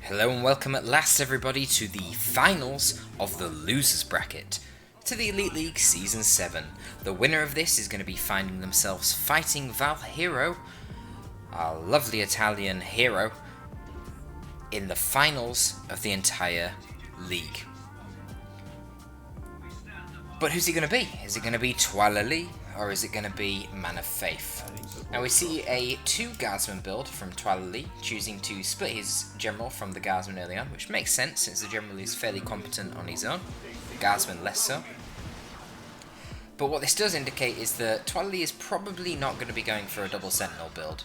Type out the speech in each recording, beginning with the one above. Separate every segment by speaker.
Speaker 1: Hello and welcome at last everybody to the finals of the losers bracket to the Elite League Season 7. The winner of this is going to be finding themselves fighting Valerio, our lovely Italian hero, in the finals of the entire league. But who's he going to be? Is it going to be Toil or is it going to be Man of Faith? Now we see a 2 Guardsman build from Toil, choosing to split his General from the Guardsman early on, which makes sense since the General is fairly competent on his own, the Guardsman less so. But what this does indicate is that Toil is probably not going to be going for a double Sentinel build.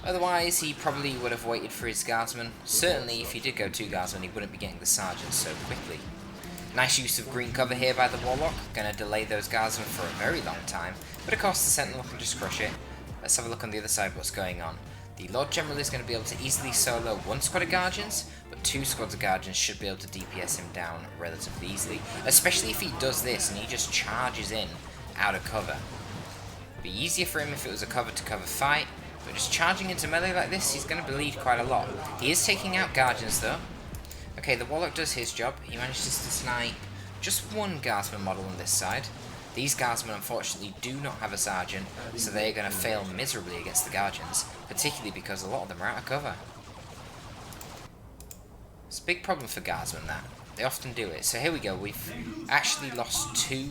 Speaker 1: Otherwise, he probably would have waited for his Guardsman. Certainly, if he did go 2 Guardsmen, he wouldn't be getting the Sergeant so quickly. Nice use of green cover here by the Warlock, going to delay those Guardsmen for a very long time, but of course the Sentinel can just crush it. Let's have a look on the other side what's going on. The Lord General is going to be able to easily solo 1 squad of Guardians, but 2 squads of Guardians should be able to DPS him down relatively easily, especially if he does this and he just charges in out of cover. It'd be easier for him if it was a cover-to-cover fight, but just charging into melee like this, he's going to bleed quite a lot. He is taking out Guardians though. Okay, the Warlock does his job. He manages to snipe just 1 Guardsman model on this side. These Guardsmen unfortunately do not have a Sergeant, so they are going to fail miserably against the Guardians, particularly because a lot of them are out of cover. It's a big problem for Guardsmen, that. They often do it. So here we go, we've actually lost 2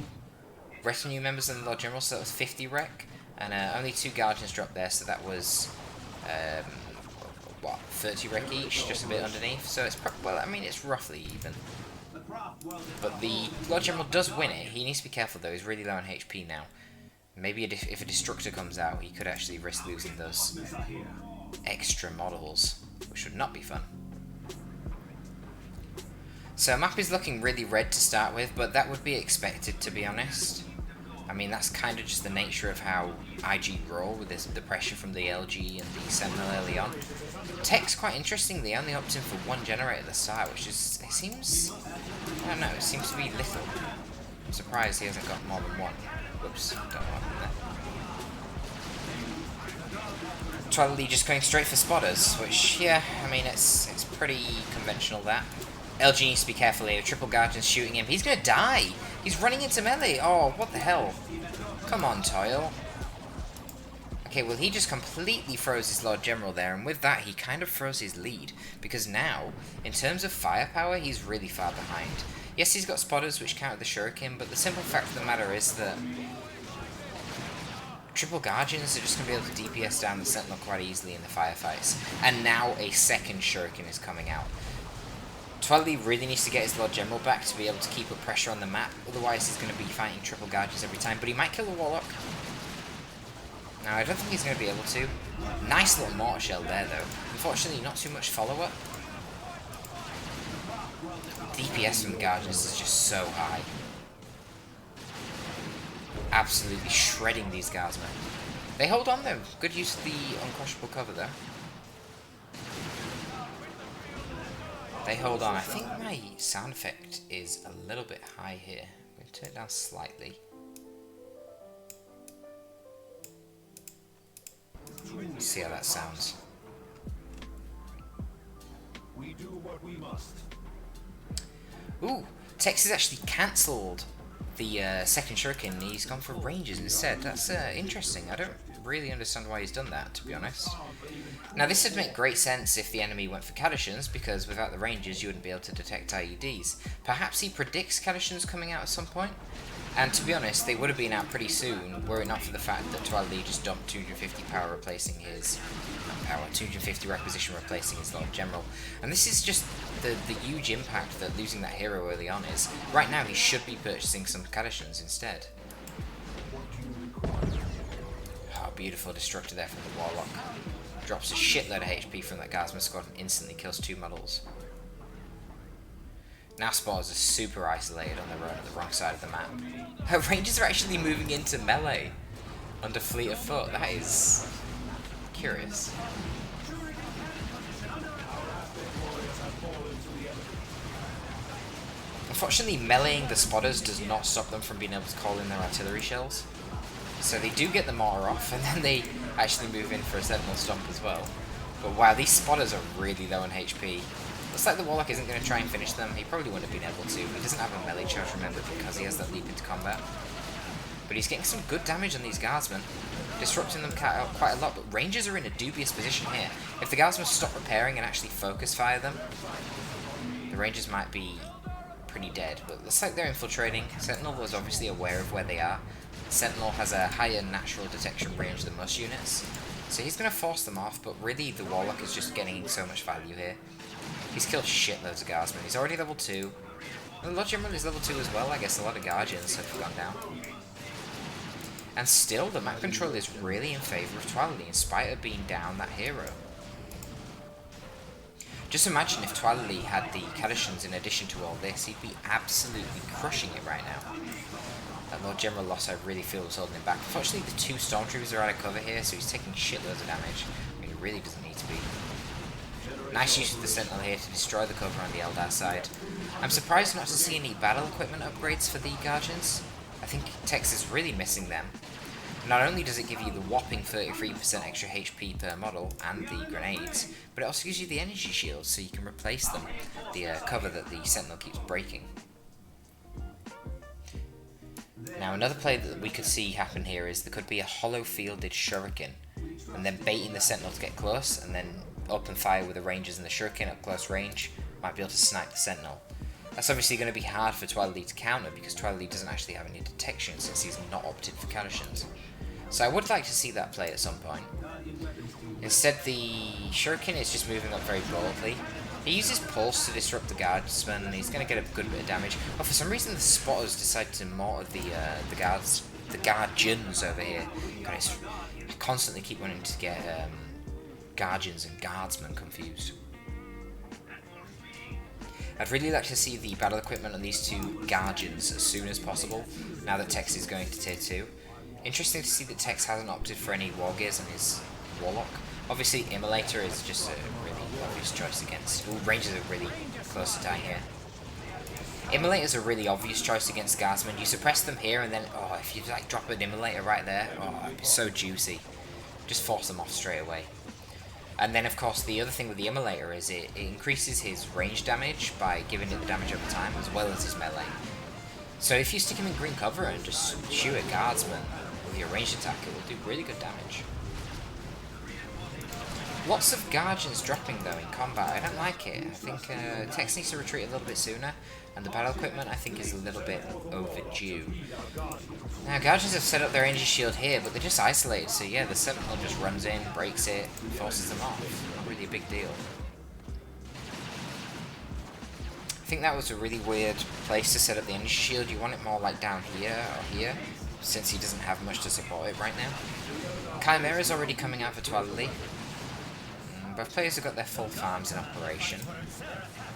Speaker 1: retinue members in the Lord General, so that was 50 rec, and only 2 Guardians dropped there, so that was, 30 rec each, just a bit underneath, so it's, well, I mean, it's roughly even. But the Lord General does win it. He needs to be careful though, he's really low on HP now. Maybe if a Destructor comes out, he could actually risk losing those extra models, which would not be fun. So map is looking really red to start with, but that would be expected, to be honest. I mean, that's kind of just the nature of how IG roll, with this, the pressure from the LG and the Sentinel early on. Tech's quite interesting, they only opt in for 1 generator at the start, which is, it seems, I don't know, it seems to be little. I'm surprised he hasn't got more than 1. Whoops, don't know what happened there. Toil just going straight for spotters, which, yeah, I mean, it's pretty conventional, that. LG needs to be careful here, triple Guardians shooting him, he's gonna die! He's running into melee! Oh, what the hell? Come on, Toil. Okay, well he just completely froze his Lord General there, and with that he kind of froze his lead, because now, in terms of firepower, he's really far behind. Yes, he's got spotters which counter the Shuriken, but the simple fact of the matter is that triple Guardians are just going to be able to DPS down the Sentinel quite easily in the firefights, and now a second Shuriken is coming out. Toil really needs to get his Lord General back to be able to keep up pressure on the map, otherwise he's going to be fighting triple Guardians every time, but he might kill the Warlock. Now, I don't think he's going to be able to. Nice little mortar shell there, though. Unfortunately, not too much follow-up. DPS from the Guardians is just so high. Absolutely shredding these Guardsmen. They hold on, though. Good use of the uncrushable cover, though. They hold on. I think my sound effect is a little bit high here. I'm going to turn it down slightly. Let's see how that sounds. We do what we must. Ooh, Tex has actually cancelled the second Shuriken. He's gone for ranges instead. That's interesting. I don't really understand why he's done that, to be honest. Now this would make great sense if the enemy went for Cadishans, because without the ranges you wouldn't be able to detect IEDs. Perhaps he predicts Cadishans coming out at some point, and to be honest they would have been out pretty soon were it not for the fact that Toil just dumped 250 power replacing his 250 requisition replacing his Lord General. And this is just the huge impact that losing that hero early on is. Right now he should be purchasing some Cadishans instead. Oh, beautiful Destructor there from the Warlock. Drops a shitload of HP from that Guardsman squad and instantly kills 2 models. Now spotters are super isolated on their own at the wrong side of the map. Her Rangers are actually moving into melee under Fleet of Foot. That is curious. Unfortunately, meleeing the spotters does not stop them from being able to call in their artillery shells. So they do get the mortar off, and then they actually move in for a Sentinel Stomp as well. But wow, these spotters are really low on HP. Looks like the Warlock isn't going to try and finish them. He probably wouldn't have been able to. He doesn't have a melee charge, remember, because he has that leap into combat. But he's getting some good damage on these Guardsmen, disrupting them quite a lot. But Rangers are in a dubious position here. If the Guardsmen stop repairing and actually focus fire them, the Rangers might be pretty dead. But it looks like they're infiltrating. Sentinel was obviously aware of where they are. Sentinel has a higher natural detection range than most units, so he's going to force them off. But really, the Warlock is just getting so much value here. He's killed shitloads of Guardsmen. He's already level 2. And the Lord General is level 2 as well. I guess a lot of Guardians have gone down. And still, the map control is really in favour of Toil, in spite of being down that hero. Just imagine if Toil had the Cadishans in addition to all this, he'd be absolutely crushing it right now. That Lord General loss, I really feel, was holding him back. Unfortunately, the 2 Stormtroopers are out of cover here, so he's taking shitloads of damage. I mean, he really doesn't need to be. Nice use of the Sentinel here to destroy the cover on the Eldar side. I'm surprised not to see any battle equipment upgrades for the Guardians. I think Tex is really missing them. Not only does it give you the whopping 33% extra HP per model and the grenades, but it also gives you the energy shields so you can replace them, the cover that the Sentinel keeps breaking. Now another play that we could see happen here is there could be a hollow fielded shuriken, and then baiting the Sentinel to get close, and then open fire with the Rangers and the shuriken at close range, might be able to snipe the Sentinel. That's obviously going to be hard for Toil to counter because Toil doesn't actually have any detection since he's not opted for Cadishans. So I would like to see that play at some point. Instead, the Shuriken is just moving up very boldly. He uses Pulse to disrupt the Guardsmen, and he's going to get a good bit of damage. Oh, for some reason the Spotters decide to mortar the Guardians over here. Guys, I constantly keep wanting to get Guardians and Guardsmen confused. I'd really like to see the battle equipment on these 2 Guardians as soon as possible, now that Tex is going to tier 2. Interesting to see that Tex hasn't opted for any War Gears on his Warlock. Obviously, Immolator is just a really obvious choice against... Ooh, Rangers are really close to dying here. Immolator's a really obvious choice against Guardsmen. You suppress them here, and then, oh, if you like drop an Immolator right there, oh, it'd be so juicy. Just force them off straight away. And then, of course, the other thing with the Immolator is it increases his range damage by giving it the damage over time, as well as his melee. So if you stick him in green cover and just shoot a Guardsman with your ranged attack, it will do really good damage. Lots of Guardians dropping, though, in combat. I don't like it. I think Tex needs to retreat a little bit sooner, and the battle equipment, I think, is a little bit overdue. Now, Guardians have set up their energy shield here, but they're just isolated, so yeah, the Sentinel just runs in, breaks it, forces them off. Not really a big deal. I think that was a really weird place to set up the energy shield. You want it more like down here or here, since he doesn't have much to support it right now. Chimera's already coming out for Toil. Both players have got their full farms in operation.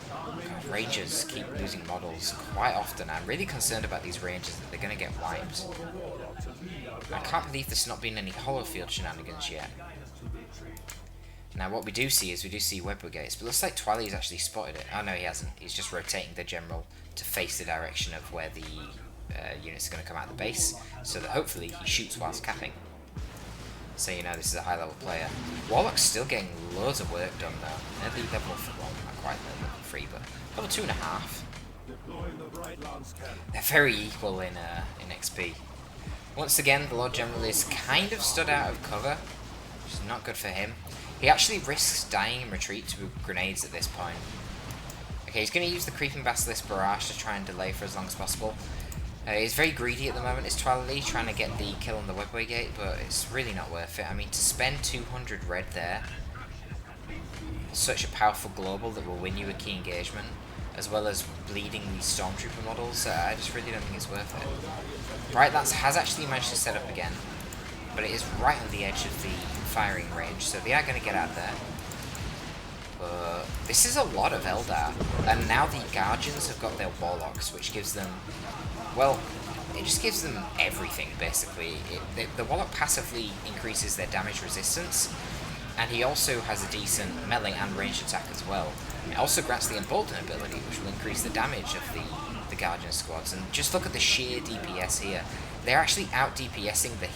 Speaker 1: God, Rangers keep losing models quite often. I'm really concerned about these Rangers, that they're going to get wiped. I can't believe there's not been any Hollowfield shenanigans yet. Now what we do see is web brigades, but it looks like Twiley's actually spotted it. Oh no, he hasn't. He's just rotating the general to face the direction of where the units are going to come out of the base, so that hopefully he shoots whilst capping. So you know this is a high level player. Warlock's still getting loads of work done though. They're the level, well, not quite level 3, but level 2.5. They're very equal in XP. Once again, the Lord General is kind of stood out of cover, which is not good for him. He actually risks dying in retreat to grenades at this point. Okay, he's going to use the Creeping Basilisk Barrage to try and delay for as long as possible. He's very greedy at the moment. It's Toil trying to get the kill on the webway gate, but it's really not worth it. I mean, to spend 200 red there, such a powerful global that will win you a key engagement, as well as bleeding these Stormtrooper models, I just really don't think it's worth it. Bright Lance has actually managed to set up again, but it is right on the edge of the firing range, so they are going to get out there. But this is a lot of Eldar, and now the Guardians have got their Warlocks, which gives them, well, it just gives them everything, basically. The Warlock passively increases their damage resistance, and he also has a decent melee and ranged attack as well. It also grants the Embolden ability, which will increase the damage of the Guardian squads. And just look at the sheer DPS here. They're actually out DPSing the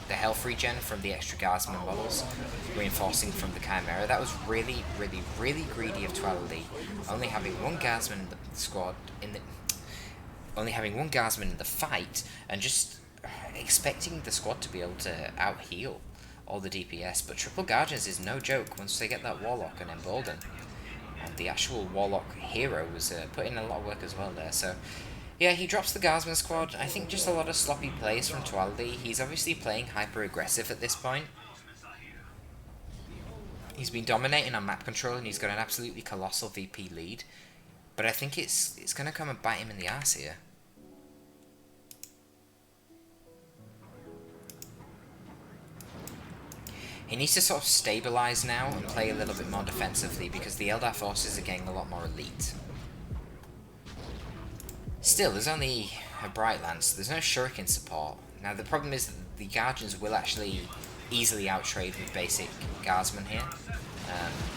Speaker 1: the health regen from the extra Guardsman models, reinforcing from the Chimera. That was really, really, really greedy of Toil, only having one Guardsman in the squad, only having one Guardsman in the fight, and just expecting the squad to be able to out-heal all the DPS. But triple Guardians is no joke once they get that Warlock and Embolden. And the actual Warlock hero was putting in a lot of work as well there. So yeah, he drops the Guardsman squad. I think just a lot of sloppy plays from Toil. He's obviously playing hyper-aggressive at this point. He's been dominating on map control and he's got an absolutely colossal VP lead. But I think it's going to come and bite him in the ass here. He needs to sort of stabilise now and play a little bit more defensively because the Eldar forces are getting a lot more elite. Still, there's only a Bright Lance. There's no Shuriken support. Now, the problem is that the Guardians will actually easily outtrade with basic Guardsmen here.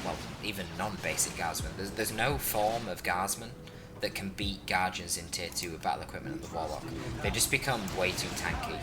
Speaker 1: Well, even non-basic Guardsmen. There's no form of Guardsman that can beat Guardians in Tier 2 with battle equipment and the Warlock. They just become way too tanky.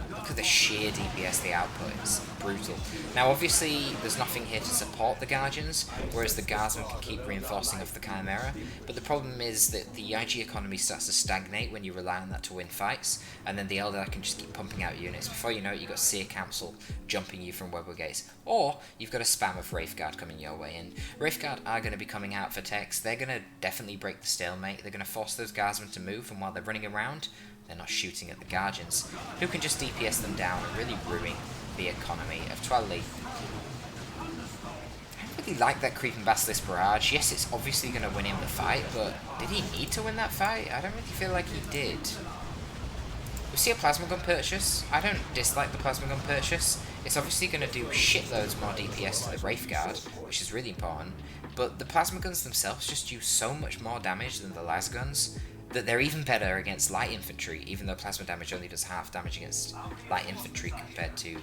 Speaker 1: Look at the sheer DPS they output, it's brutal. Now obviously there's nothing here to support the Guardians, whereas the Guardsmen can keep reinforcing off the Chimera, but the problem is that the IG economy starts to stagnate when you rely on that to win fights, and then the Eldar can just keep pumping out units. Before you know it, you've got Seer Council jumping you from Weber Gates, or you've got a spam of Wraithguard coming your way, and Wraithguard are going to be coming out for techs. They're going to definitely break the stalemate. They're going to force those Guardsmen to move, and while they're running around, they're not shooting at the Guardians, who can just DPS them down and really ruin the economy of Toil. I don't really like that Creeping Basilisk Barrage. Yes, it's obviously going to win him the fight, but did he need to win that fight? I don't really feel like he did. We see a Plasma Gun purchase. I don't dislike the Plasma Gun purchase. It's obviously going to do shitloads more DPS to the Wraithguard, which is really important, but the Plasma Guns themselves just do so much more damage than the Las Guns, that they're even better against light infantry, even though plasma damage only does half damage against light infantry compared to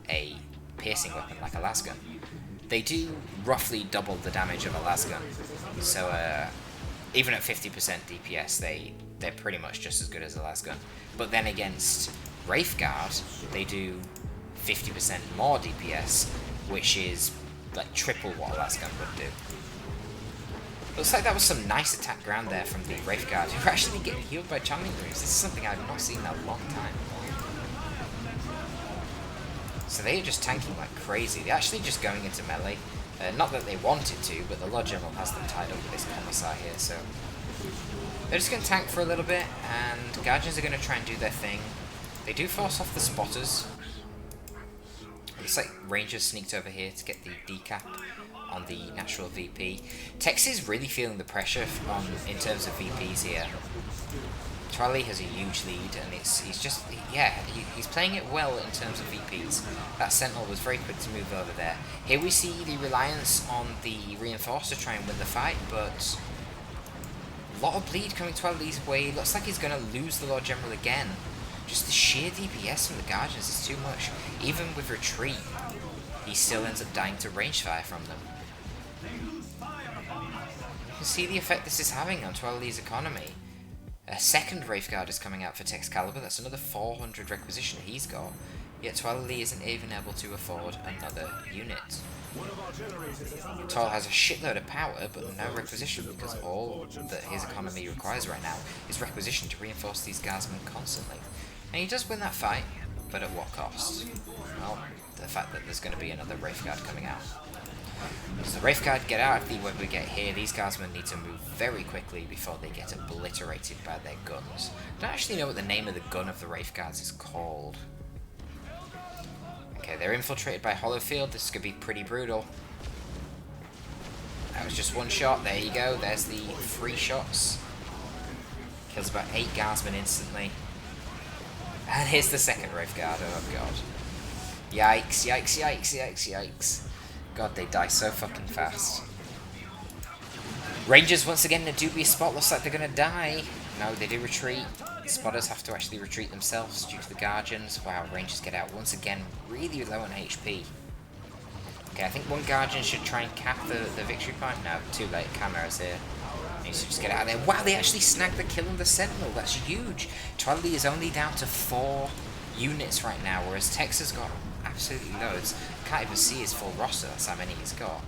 Speaker 1: a piercing weapon like a las gun. They do roughly double the damage of a las gun, so even at 50% DPS, they're pretty much just as good as a las gun. But then against Wraithguard, they do 50% more DPS, which is like triple what a las gun would do. Looks like that was some nice attack ground there from the Wraithguard, who are actually getting healed by Channeling Runes. This is something I've not seen in a long time. So they are just tanking like crazy. They're actually just going into melee. Not that they wanted to, but the Lord General has them tied up with this Commissar here, so they're just going to tank for a little bit, and Guardians are going to try and do their thing. They do force off the Spotters. Looks like Rangers sneaked over here to get the decap on the natural VP. Tex is really feeling the pressure in terms of VPs here. Toil has a huge lead, and he's playing it well in terms of VPs. That Sentinel was very quick to move over there. Here we see the reliance on the Reinforced to try and win the fight, but a lot of bleed coming Toil's way. Looks like he's going to lose the Lord General again. Just the sheer DPS from the Guardians is too much. Even with retreat, he still ends up dying to range fire from them. You can see the effect this is having on Toil's economy. A second Wraithguard is coming out for Texcalibur. That's another 400 requisition he's got. Yet Toil isn't even able to afford another unit. Toil has a shitload of power, but no requisition, because all that his economy requires right now is requisition to reinforce these Guardsmen constantly. And he does win that fight, but at what cost? Well, the fact that there's going to be another Wraithguard coming out. Does the Wraithguard get out of the web we get here? These Guardsmen need to move very quickly before they get obliterated by their guns. I don't actually know what the name of the gun of the Wraithguards is called. Okay, they're infiltrated by Hollowfield. This could be pretty brutal. That was just one shot. There you go. There's the 3 shots. Kills about 8 Guardsmen instantly. And here's the second Wraithguard. Oh god. Yikes, yikes, yikes, yikes, yikes. God, they die so fucking fast. Rangers once again in a dubious spot. Looks like they're gonna die. No, they do retreat. Spotters have to actually retreat themselves due to the Guardians. Wow, Rangers get out once again, really low on HP. Okay, I think one Guardian should try and cap the victory point. No, too late. Chimera's here. Needs to just get out of there. Wow, they actually snagged the kill on the Sentinel. That's huge. Toil is only down to 4 units right now, whereas Tex has got absolutely loads. Can't even see his full roster, that's how many he's got.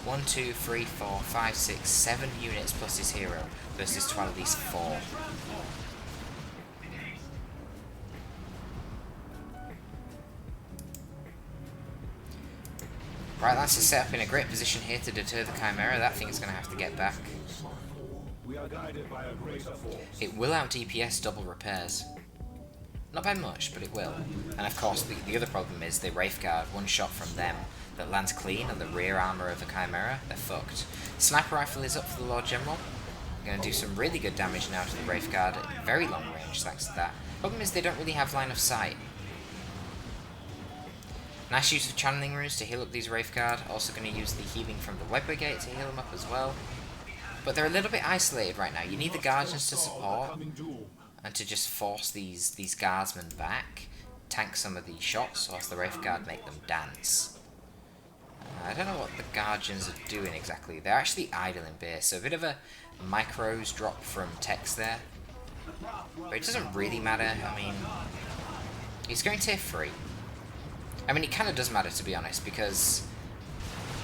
Speaker 1: 1, 2, 3, 4, 5, 6, 7 units plus his hero versus Twilily's 4. Right, Lance is set up in a great position here to deter the Chimera. That thing is going to have to get back. It will out DPS double repairs. Not by much, but it will. And of course, the other problem is the Wraithguard, one shot from them that lands clean on the rear armour of the Chimera, they're fucked. Sniper Rifle is up for the Lord General. Going to do some really good damage now to the Wraithguard at very long range thanks to that. Problem is they don't really have line of sight. Nice use of channeling runes to heal up these Wraithguard. Also going to use the healing from the Web Brigade to heal them up as well. But they're a little bit isolated right now. You need the Guardians to support and to just force these Guardsmen back, tank some of these shots, whilst the Wraithguard make them dance. I don't know what the Guardians are doing exactly. They're actually idle in base, so a bit of a micros drop from Tex there. But it doesn't really matter. I mean, he's going tier 3. I mean, it kind of does matter, to be honest, because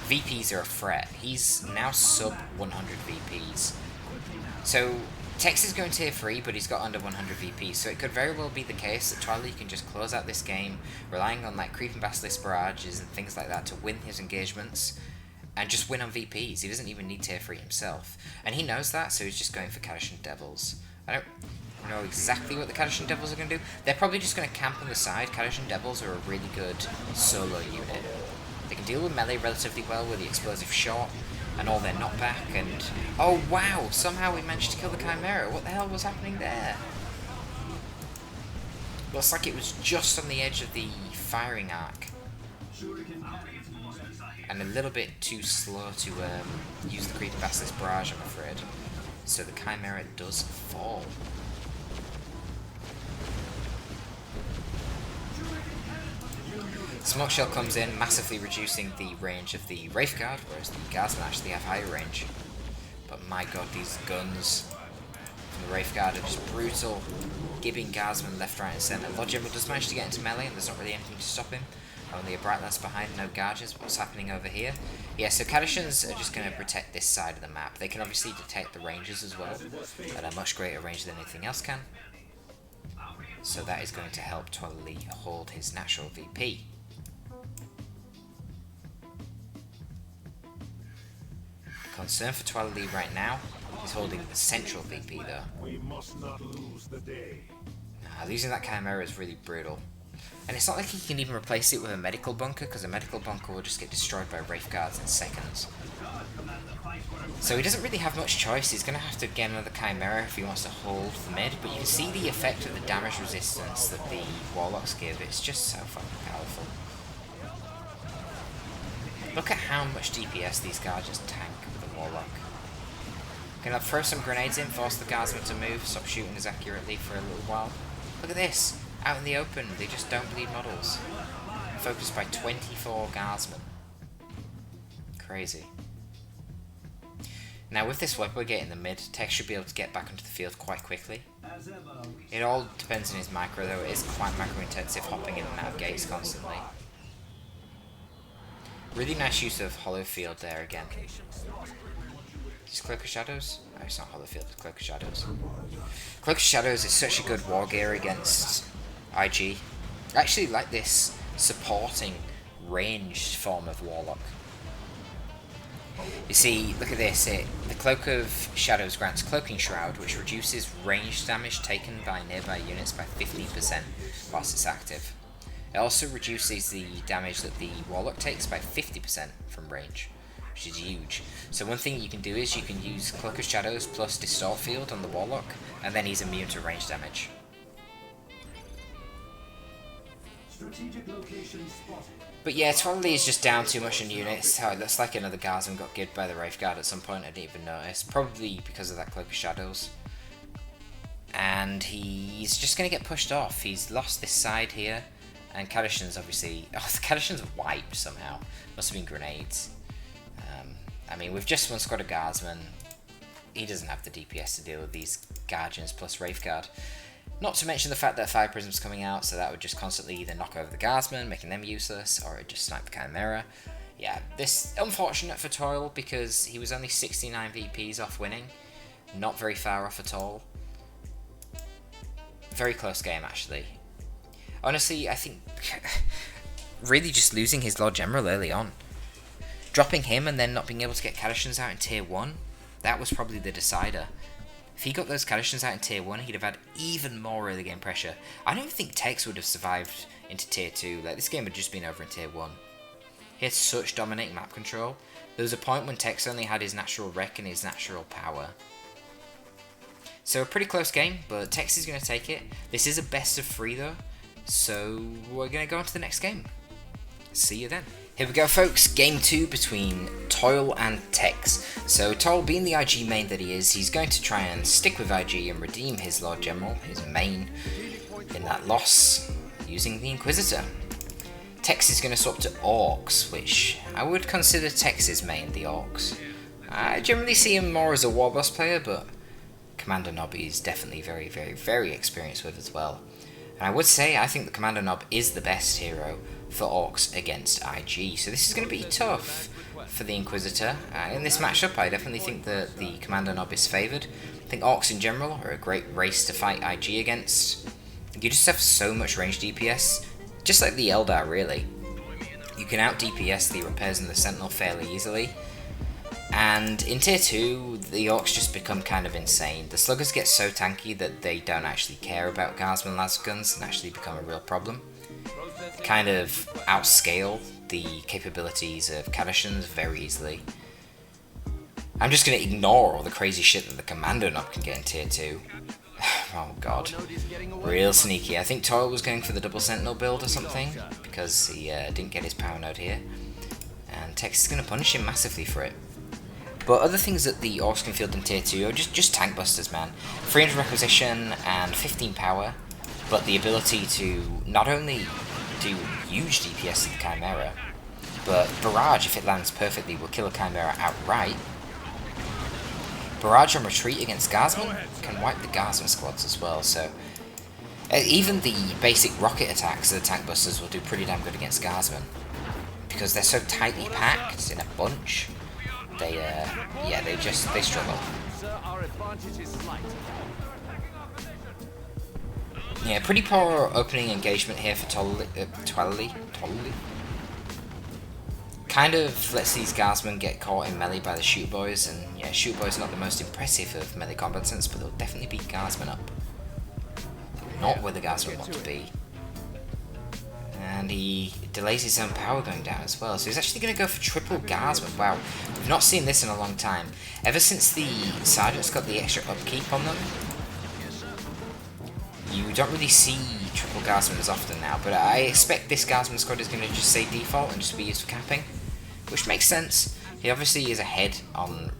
Speaker 1: VPs are a threat. He's now sub 100 VPs. So, Tex is going tier 3, but he's got under 100 VPs, so it could very well be the case that Twilight can just close out this game, relying on like creeping Basilisk barrages and things like that to win his engagements, and just win on VPs. He doesn't even need tier 3 himself. And he knows that, so he's just going for Kadashan Devils. I don't know exactly what the Kadashan Devils are going to do. They're probably just going to camp on the side. Kadashan Devils are a really good solo unit. They can deal with melee relatively well with the explosive shot and all their knockback, and oh wow, somehow we managed to kill the Chimera. What the hell was happening there? Looks like it was just on the edge of the firing arc and a little bit too slow to use the creepy Basilisk barrage, I'm afraid. So the Chimera does fall. Smoke Shell comes in, massively reducing the range of the Wraithguard, whereas the Guardsmen actually have higher range. But my god, these guns from the Wraithguard are just brutal, giving Guardsmen left, right and centre. Lord General does manage to get into melee and there's not really anything to stop him. Only a Bright Lance behind, no Guardians. What's happening over here? Yeah, so Kadashans are just going to protect this side of the map. They can obviously detect the Rangers as well, at a much greater range than anything else can. So that is going to help Twilight hold his natural VP. Concern for Twilight right now is holding the central VP though. We must not lose the day. Losing that Chimera is really brutal. And it's not like he can even replace it with a medical bunker, because a medical bunker will just get destroyed by Wraithguards in seconds. So he doesn't really have much choice. He's going to have to get another Chimera if he wants to hold the mid, but you can see the effect of the damage resistance that the Warlocks give. It's just so fucking powerful. Look at how much DPS these guys just tank with the Warlock. Gonna throw some grenades in, force the Guardsmen to move, stop shooting as accurately for a little while. Look at this! Out in the open, they just don't bleed models. Focused by 24 Guardsmen. Crazy. Now with this Web Brigade in the mid, Tex should be able to get back onto the field quite quickly. It all depends on his macro though, it is quite macro intensive, hopping in and out of gates constantly. Really nice use of Hollow Field there again. Is Cloak of Shadows? No, it's not Hollow Field, it's Cloak of Shadows. Cloak of Shadows is such a good war gear against IG. I actually like this supporting ranged form of Warlock. You see, look at this, the Cloak of Shadows grants Cloaking Shroud, which reduces ranged damage taken by nearby units by 15% whilst it's active. It also reduces the damage that the Warlock takes by 50% from range, which is huge. So one thing you can do is you can use Cloak of Shadows plus Distort Field on the Warlock, and then he's immune to range damage. But yeah, Twilight is just down too much in units. Oh, it looks like another Guardsman got gibbed by the Wraithguard at some point, I didn't even notice. Probably because of that Cloak of Shadows. And he's just going to get pushed off. He's lost this side here. And Kadashan's obviously... Oh, the Kadashan's wiped somehow. Must have been grenades. I mean, with just one squad of Guardsmen, he doesn't have the DPS to deal with these Guardians plus Wraithguard. Not to mention the fact that Fire Prism's coming out, so that would just constantly either knock over the Guardsmen, making them useless, or it'd just snipe the Chimera. Yeah, this unfortunate for Toil because he was only 69 VPs off winning. Not very far off at all. Very close game, actually. Honestly, I think really just losing his Lord General early on. Dropping him and then not being able to get Kadashans out in Tier 1, that was probably the decider. If he got those Kadashans out in Tier 1, he'd have had even more early game pressure. I don't even think Tex would have survived into Tier 2. Like, this game had just been over in Tier 1. He had such dominating map control. There was a point when Tex only had his natural wreck and his natural power. So a pretty close game, but Tex is going to take it. This is a best of 3 though, so we're going to go on to the next game. See you then. Here we go, folks. Game 2 between Toil and Tex. So Toil, being the IG main that he is, he's going to try and stick with IG and redeem his Lord General, his main, in that loss, using the Inquisitor. Tex is going to swap to Orcs, which I would consider Tex's main, the Orcs. I generally see him more as a Warboss player, but Commander Nob is definitely very, very, very experienced with as well. And I would say I think the Commander Nob is the best hero for Orcs against IG, so this is going to be tough for the Inquisitor. In this matchup, I definitely think that the Commander Nob is favoured. I think Orcs in general are a great race to fight IG against. You just have so much range DPS, just like the Eldar really. You can out DPS the Repairs and the Sentinel fairly easily. And in Tier 2, the Orcs just become kind of insane. The Sluggers get so tanky that they don't actually care about Guardsmen Lasguns and actually become a real problem. Kind of outscale the capabilities of Kadashans very easily. I'm just going to ignore all the crazy shit that the Commander Nob can get in Tier 2. Oh god. Real sneaky. I think Toil was going for the double Sentinel build or something, because he didn't get his power node here. And Tex is going to punish him massively for it. But other things that the Orcs can field in Tier 2 are just tank busters, man. 300 requisition and 15 power, but the ability to not only do huge DPS to the Chimera, but Barrage, if it lands perfectly, will kill a Chimera outright. Barrage on retreat against Guardsmen can wipe the Guardsmen squads as well, so even the basic rocket attacks of the tank busters will do pretty damn good against Guardsmen, because they're so tightly packed in a bunch. They struggle. Yeah, pretty poor opening engagement here for Toil. Kind of lets these Guardsmen get caught in melee by the Shoot Boys, and yeah, Shoot Boys are not the most impressive of melee combatants, but they'll definitely beat Guardsmen up. Not where the Guardsmen want to be. And he delays his own power going down as well, so he's actually going to go for triple Guardsmen. Wow, we've not seen this in a long time. Ever since the Sergeants got the extra upkeep on them, you don't really see triple Guardsmen as often now, but I expect this Guardsman squad is going to just say default and just be used for capping, which makes sense. He obviously is ahead on,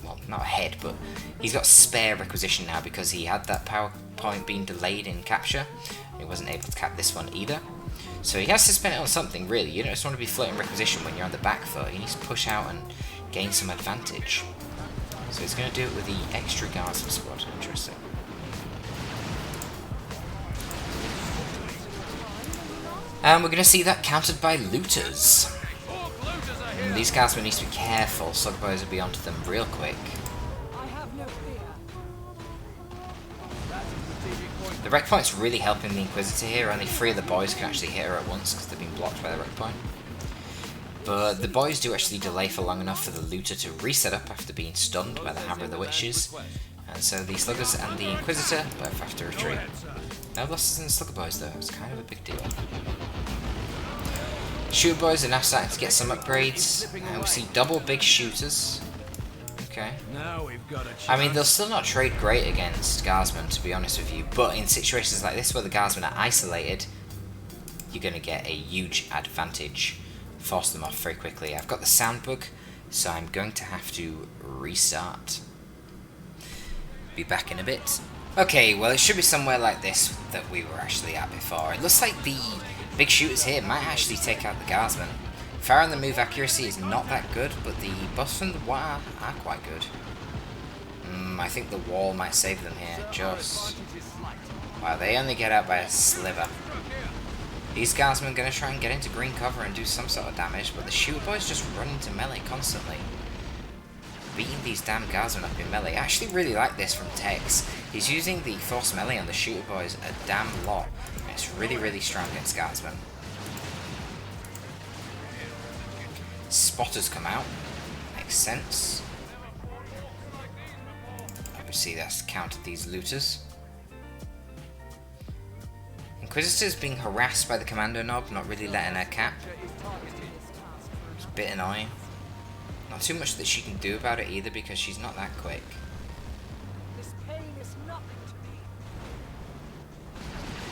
Speaker 1: well, not ahead, but he's got spare requisition now because he had that power point being delayed in capture. He wasn't able to cap this one either. So he has to spend it on something, really. You don't just want to be floating requisition when you're on the back foot. He needs to push out and gain some advantage. So he's going to do it with the extra Guardsman squad. Interesting. And we're going to see that countered by Looters. And these Guardsmen need to be careful. Slug Boys will be onto them real quick. The wreck point's really helping the Inquisitor here. Only 3 of the boys can actually hit her at once because they've been blocked by the wreck point. But the boys do actually delay for long enough for the Looter to reset up after being stunned by the Hammer of the Witches. And so the Sluggers and the Inquisitor both have to retreat. No losses in the Slugger Boys though, it's kind of a big deal. Shooter Boys are now starting to get some upgrades. We see double big shooters. Okay. I mean, they'll still not trade great against Guardsmen, to be honest with you, but in situations like this where the Guardsmen are isolated, you're going to get a huge advantage. Force them off very quickly. I've got the sound bug, so I'm going to have to restart. Be back in a bit. Okay, well, it should be somewhere like this that we were actually at before. It looks like the big shooters here might actually take out the Guardsmen. Fire on the move accuracy is not that good, but the buffs from the water are quite good. I think the wall might save them here, just... Wow, they only get out by a sliver. These guardsmen are going to try and get into green cover and do some sort of damage, but the shooter boys just run into melee constantly. Beating these damn guardsmen up in melee. I actually really like this from Tex. He's using the force melee on the shooter boys a damn lot. It's really, really strong against guardsmen. Spotters come out. Makes sense. Obviously that's countered these looters. Inquisitor's being harassed by the commando knob, not really letting her cap. It's a bit annoying. Not too much that she can do about it either because she's not that quick.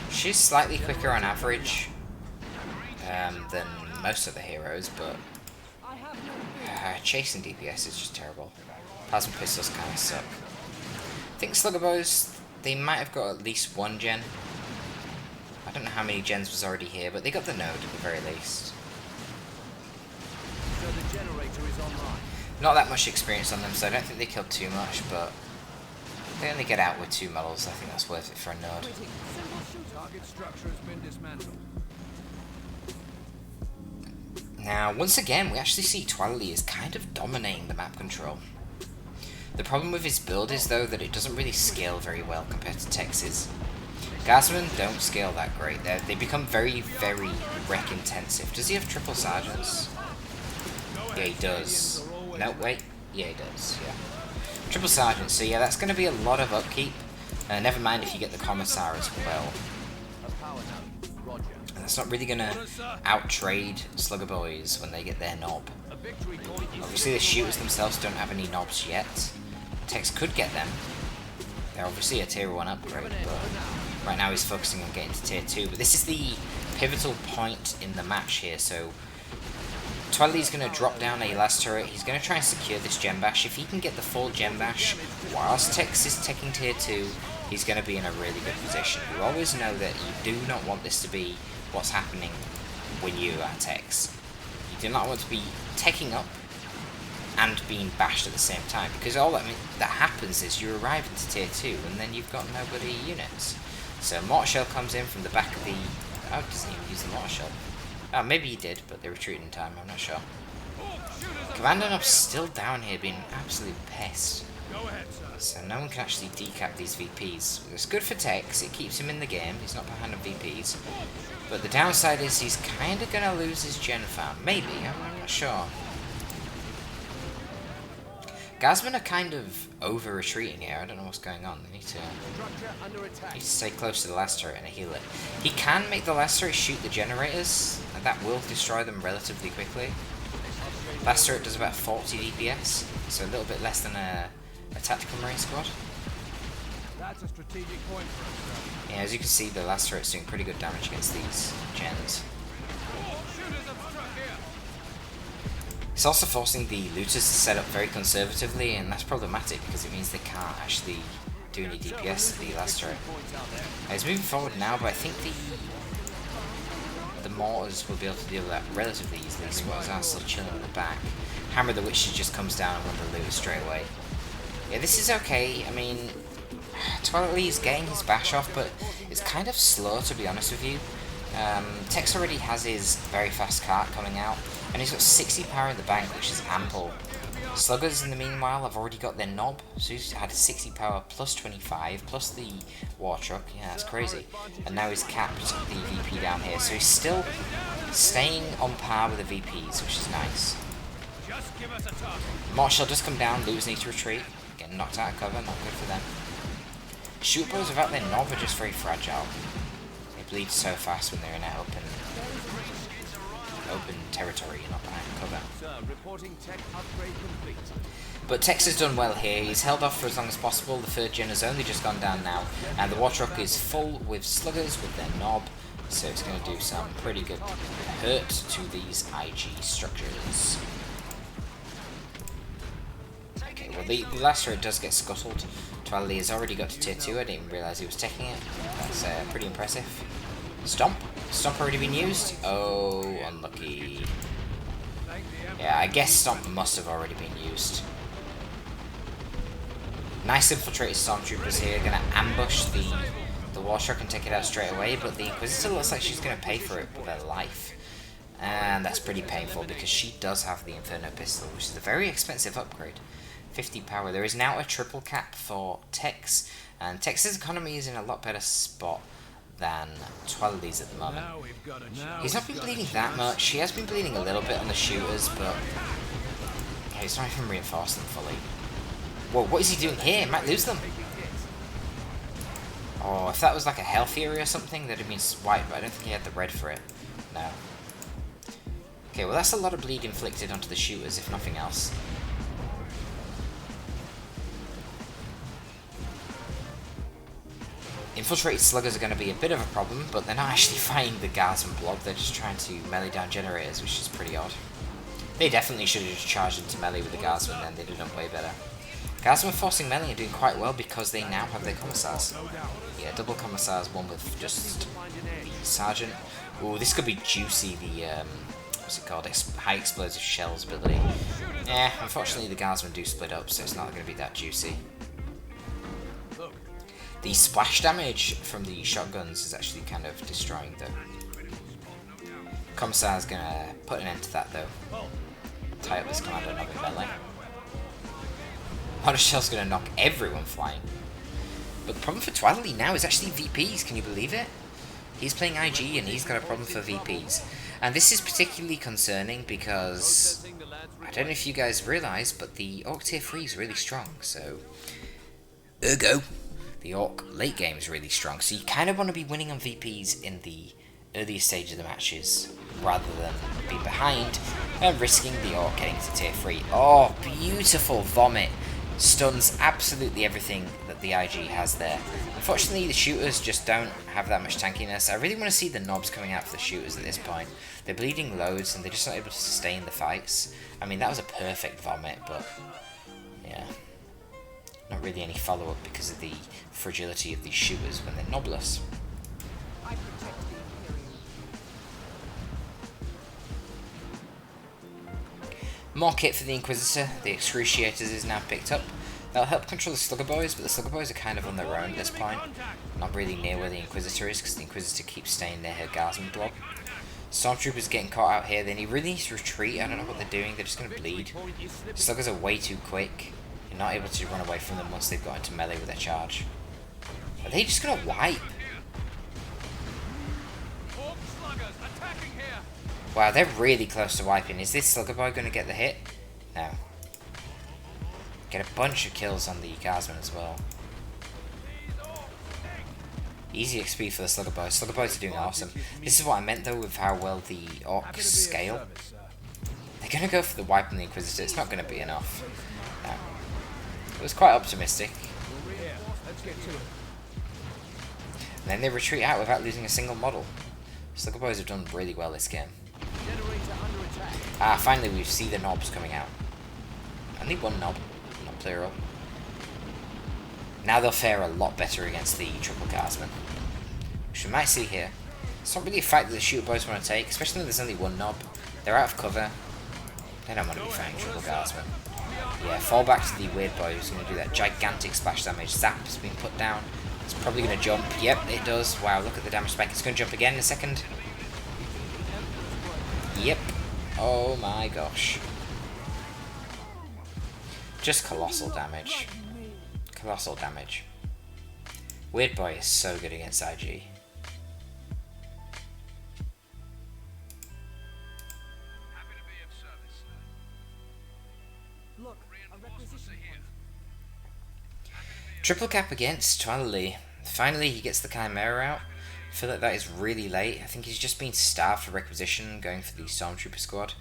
Speaker 1: She's slightly quicker on average than most of the heroes, but chasing DPS is just terrible. Plasma pistols kind of suck. I think Slugger Bows, they might have got at least one gen. I don't know how many gens was already here, but they got the node at the very least.
Speaker 2: So the generator is online.
Speaker 1: Not that much experience on them, so I don't think they killed too much, but they only get out with 2 medals. I think that's worth it for a node.
Speaker 2: Target structure has been dismantled.
Speaker 1: Now, once again, we actually see Toil is kind of dominating the map control. The problem with his build is, though, that it doesn't really scale very well compared to Tex's. Guardsmen don't scale that great. They become very, very wreck intensive. Does he have triple sergeants? Yeah, he does. No, wait. Yeah, he does. Yeah. Triple sergeants. So yeah, that's going to be a lot of upkeep. Never mind if you get the commissar as well. And that's not really going to out-trade Slugger Boys when they get their knob. Obviously, the shooters themselves don't have any knobs yet. Tex could get them. They're obviously a tier 1 upgrade, but right now he's focusing on getting to tier 2. But this is the pivotal point in the match here, so Toil is going to drop down a last turret. He's going to try and secure this gem bash. If he can get the full gem bash whilst Tex is taking tier 2, he's going to be in a really good position. You always know that you do not want this to be what's happening when you are Tex. You do not want to be taking up and being bashed at the same time, because all that happens is you arrive into tier 2 and then you've got nobody units. So Mortar Shell comes in from the back of the... Oh, he doesn't even use the Mortar Shell. Oh, maybe he did, but they retreated in time, I'm not sure. Commando Nob's still down here being an absolute pest. So no one can actually decap these VPs. It's good for Tex, it keeps him in the game, he's not behind on VPs. But the downside is he's kind of going to lose his gen farm. Maybe, I'm not sure. Guardsmen are kind of over-retreating here. I don't know what's going on. They need to stay close to the last turret and heal it. He can make the last turret shoot the generators, and that will destroy them relatively quickly. Last turret does about 40 DPS, so a little bit less than a tactical marine squad.
Speaker 2: That's a strategic point for us.
Speaker 1: Yeah, as you can see, the last turret's doing pretty good damage against these gens. It's also forcing the looters to set up very conservatively, and that's problematic because it means they can't actually do any DPS to the last turret. He's moving forward now, but I think the mortars will be able to deal with that relatively easily. Spotters are still chilling in the back. Hammer of the Witches just comes down and run the looters straight away. Yeah, this is okay. I mean, Toil is getting his bash off, but it's kind of slow, to be honest with you. Tex already has his very fast cart coming out, and he's got 60 power in the bank, which is ample. Sluggers, in the meanwhile, have already got their knob, so he's had 60 power plus 25, plus the war truck. Yeah, that's crazy. And now he's capped the VP down here, so he's still staying on par with the VPs, which is nice. Marshall does come down, looters need to retreat, getting knocked out of cover, not good for them. Shoot bows without their knob are just very fragile. They bleed so fast when they're in an open territory, not behind cover. But Tex has done well here. He's held off for as long as possible. The third gen has only just gone down now, and the war truck is full with sluggers with their knob, so it's going to do some pretty good hurt to these IG structures. Okay, well the last turret does get scuttled. Toil has already got to tier 2. I didn't even realise he was taking it. That's pretty impressive. Stomp. Stomp already been used? Oh, unlucky. Yeah, I guess Stomp must have already been used. Nice infiltrated stormtroopers here, gonna ambush the war truck and take it out straight away, but the Inquisitor looks like she's gonna pay for it with her life. And that's pretty painful because she does have the Inferno pistol, which is a very expensive upgrade. 50 power. There is now a triple cap for Tex, and Tex's economy is in a lot better spot than Twilighty's at the moment. He's not been bleeding that much. He has been bleeding a little bit on the shooters, but he's not even reinforced them fully. Whoa, what is he doing here? He might lose them. Oh, if that was like a health area or something, that'd have been white, but I don't think he had the red for it. No. Okay, well that's a lot of bleed inflicted onto the shooters, if nothing else. Infiltrated sluggers are going to be a bit of a problem, but they're not actually fighting the guardsman blob, they're just trying to melee down generators, which is pretty odd. They definitely should have just charged into melee with the guardsman, then they'd have done way better. Guardsmen forcing melee are doing quite well because they now have their commissars. Yeah, double commissars, one with just the sergeant. Ooh, this could be juicy, the, what's it called, high explosive shells ability. Yeah, unfortunately the guardsmen do split up, so it's not going to be that juicy. The splash damage from the shotguns is actually kind of destroying though. Commissar's gonna put an end to that though. Tie up this commander knob in melee. One shell's gonna knock everyone flying. But the problem for Twilighty now is actually VPs, can you believe it? He's playing IG and he's got a problem for VPs. And this is particularly concerning because I don't know if you guys realise, but the Orc tier 3 is really strong, so ergo the Orc late game is really strong, so you kind of want to be winning on VPs in the earlier stage of the matches, rather than being behind and risking the Orc getting to tier 3. Oh, beautiful vomit. Stuns absolutely everything that the IG has there. Unfortunately, the shooters just don't have that much tankiness. I really want to see the knobs coming out for the shooters at this point. They're bleeding loads and they're just not able to sustain the fights. I mean, that was a perfect vomit, but yeah. Not really any follow-up because of the fragility of these shooters when they're knobless. More kit for the Inquisitor. The Excruciators is now picked up. That'll help control the Slugger Boys, but the Slugger Boys are kind of on their own at this point. Not really near where the Inquisitor is, because the Inquisitor keeps staying near her Guardsman blob. Stormtroopers getting caught out here. They really need to retreat. I don't know what they're doing. They're just going to bleed. Sluggers are way too quick. You're not able to run away from them once they've got into melee with their charge. Are they just going to wipe? Wow, they're really close to wiping. Is this Slugger Boy going to get the hit? No. Get a bunch of kills on the Guardsman as well. Easy XP for the Slugger Boys. Slugger Boys are doing awesome. This is what I meant though with how well the Orcs scale. They're going to go for the wipe on the Inquisitor. It's not going to be enough. No. It was quite optimistic. And then they retreat out without losing a single model. Slugger Boys have done really well this game. Ah, finally we see the knobs coming out. Only one knob, not plural. Now they'll fare a lot better against the triple guardsman, which we might see here. It's not really a fight that the shooter boys want to take, especially when there's only one knob. They're out of cover. They don't want to be fighting triple guardsman. Yeah, fall back to the weird boy who's going to do that gigantic splash damage. Zap's been put down. It's probably going to jump. Yep, it does. Wow, look at the damage spike. It's going to jump again in a second. Yep. Oh my gosh. Just colossal damage. Colossal damage. Weird Boy is so good against IG. Triple cap against Twilighty. Finally he gets the Chimera out. I feel like that is really late. I think he's just been starved for requisition going for the Stormtrooper squad.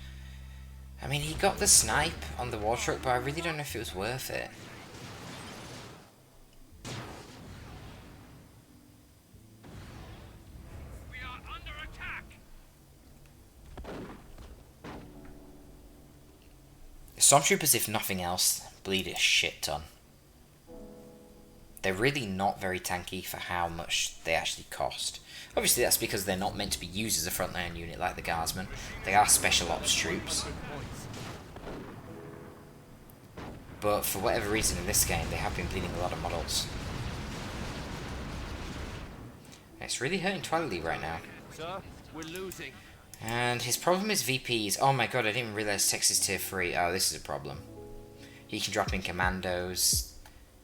Speaker 1: I mean, he got the snipe on the war truck, but I really don't know if it was worth it.
Speaker 2: We are under attack.
Speaker 1: Stormtroopers, if nothing else, bleed a shit ton. They're really not very tanky for how much they actually cost. Obviously that's because they're not meant to be used as a frontline unit like the Guardsmen. They are special ops troops. But for whatever reason in this game, they have been bleeding a lot of models. It's really hurting Toil right now.
Speaker 2: Sir, we're losing.
Speaker 1: And his problem is VPs. Oh my god, I didn't realize Tex is tier 3. Oh, this is a problem. He can drop in commandos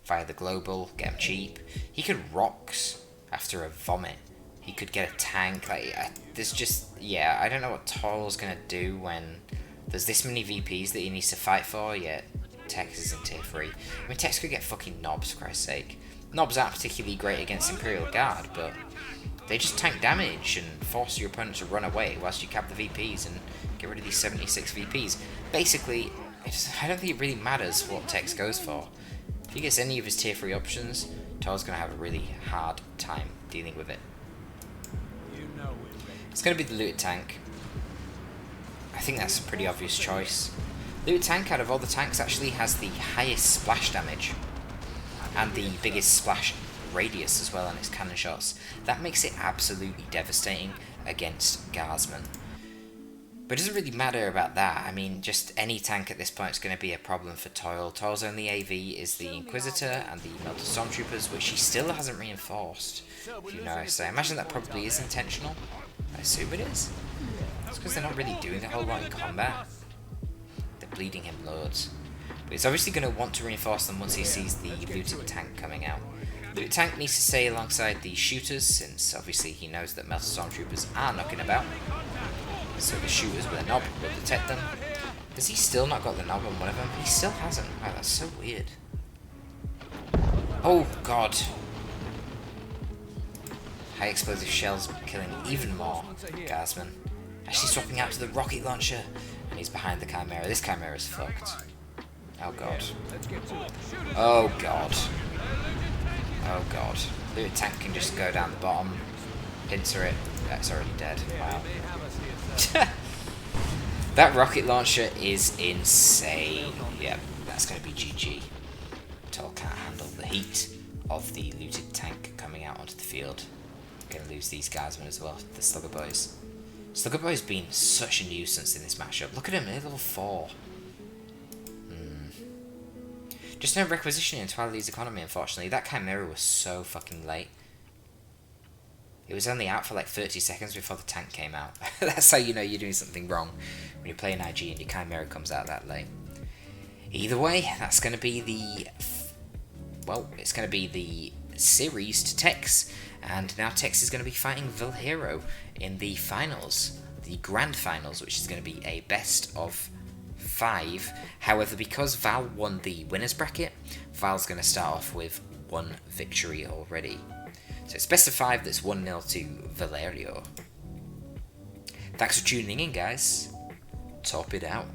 Speaker 1: via the global, get him cheap. He could rocks after a vomit. He could get a tank. Like, there's just, yeah, I don't know what Toil's gonna do when there's this many VPs that he needs to fight for, yet Tex is in tier 3. I mean, Tex could get fucking knobs, for Christ's sake. Knobs aren't particularly great against Imperial Guard, but they just tank damage and force your opponent to run away whilst you cap the VPs and get rid of these 76 VPs. Basically, I don't think it really matters what Tex goes for. If he gets any of his tier 3 options, Toil's going to have a really hard time dealing with it. It's going to be the looted tank. I think that's a pretty obvious choice. Looted tank, out of all the tanks, actually has the highest splash damage and the biggest splash radius as well on its cannon shots. That makes it absolutely devastating against Guardsmen. But it doesn't really matter about that. I mean, just any tank at this point is going to be a problem for Toil. Toil's only AV is the Inquisitor and the Melted Stormtroopers, which he still hasn't reinforced, if you notice. I imagine that probably is intentional. I assume it is. It's because they're not really doing a whole lot in combat. They're bleeding him loads. But he's obviously going to want to reinforce them once he sees the looted tank coming out. Looted tank needs to stay alongside the shooters, since obviously he knows that Melted Stormtroopers are knocking about. So the shooters with a knob will detect them. Has he still not got the knob on one of them? He still hasn't. Wow, that's so weird. Oh god. High explosive shells killing even more Guardsmen. Actually swapping out to the rocket launcher. And he's behind the Chimera. This Chimera is fucked. Oh god. Oh god. Oh god. The tank can just go down the bottom, pincer it. That's already dead. Wow. That rocket launcher is insane. Yep, that's going to be GG. Toil can't handle the heat of the looted tank coming out onto the field. Going to lose these Guardsmen as well, the Slugger Boys. Slugger Boys been such a nuisance in this matchup. Look at him, they're level 4. Just no requisition in Twiligh's economy, unfortunately. That Chimera was so fucking late. It was only out for like 30 seconds before the tank came out. That's how you know you're doing something wrong, when you're playing IG and your Chimera comes out that late. Either way, that's going to be the... well, it's going to be the series to Tex. And now Tex is going to be fighting Valerio in the finals. The grand finals, which is going to be a best of 5. However, because Val won the winners bracket, Val's going to start off with 1 victory already. So it's best of 5 that's 1-0 to Valerio. Thanks for tuning in, guys. Torpid out.